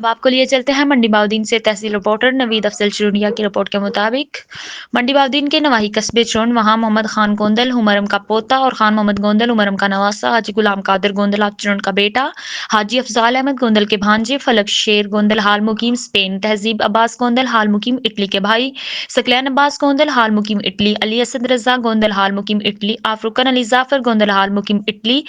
آپ کو لیے چلتے ہیں منڈی باؤدین سے تحصیل رپورٹر نوید افضل چرونیا کی رپورٹ کے مطابق منڈی باؤدین کے نواحی قصبے چرون وہاں محمد خان گوندل ہمرم کا پوتا اور خان محمد گوندل ہمرم کا نواسہ حاجی غلام قادر گوندل آپ چرون کا بیٹا حاجی افضال احمد گوندل کے بھانجے فلک شیر گوندل حال مقیم اسپین، تہذیب عباس گوندل حال مقیم اٹلی کے بھائی ثقلین عباس گوندل حال مقیم اٹلی، علی اسد رضا گوندل حال مقیم اٹلی، آفرکن علی ظافر گوندل حال مقیم اٹلی،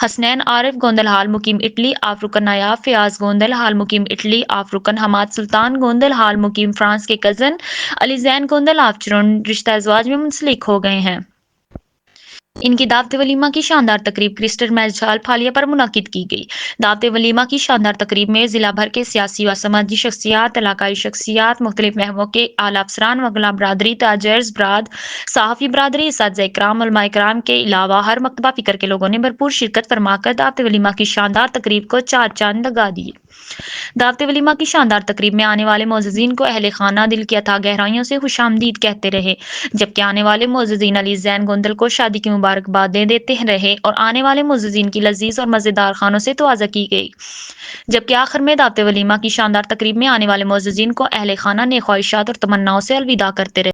حسنین عارف گوندل حال مقیم اٹلی، آفرکن نایاب فیاض گوندل حال مقیم اٹلی، آفرکن حماد سلطان گوندل حال مقیم فرانس کے کزن علی زین گوندل آپ چرون رشتہ ازواج میں منسلک ہو گئے ہیں۔ ان کی دعوت ولیمہ کی شاندار تقریب کرسٹل میرج ہال پھالیہ پر منعقد کی گئی۔ دعوت ولیمہ کی شاندار تقریب میں ضلع بھر کے سیاسی و سماجی شخصیات، علاقائی شخصیات، مختلف محکموں کے اعلیٰ افسران، وکلاء برادری، تاجرز صحافی برادری، اساتذہ کرام، علماء کرام کے علاوہ ہر مکتبہ فکر کے لوگوں نے بھرپور شرکت فرما کر دعوت ولیمہ کی شاندار تقریب کو چار چاند لگا دیے۔ دعوت ولیمہ کی شاندار تقریب میں آنے والے معززین کو اہل خانہ دل کی اتھاہ گہرائیوں سے خوش آمدید کہتے رہے، جبکہ آنے والے معززین علی زین گوندل کو شادی کی مبارکبادیں دیتے رہے اور آنے والے معززین کی لذیذ اور مزیدار کھانوں سے توازہ کی گئی، جبکہ آخر میں دعوت ولیمہ کی شاندار تقریب میں آنے والے معززین کو اہل خانہ نیک خواہشات اور تمناؤں سے الوداع کرتے رہے۔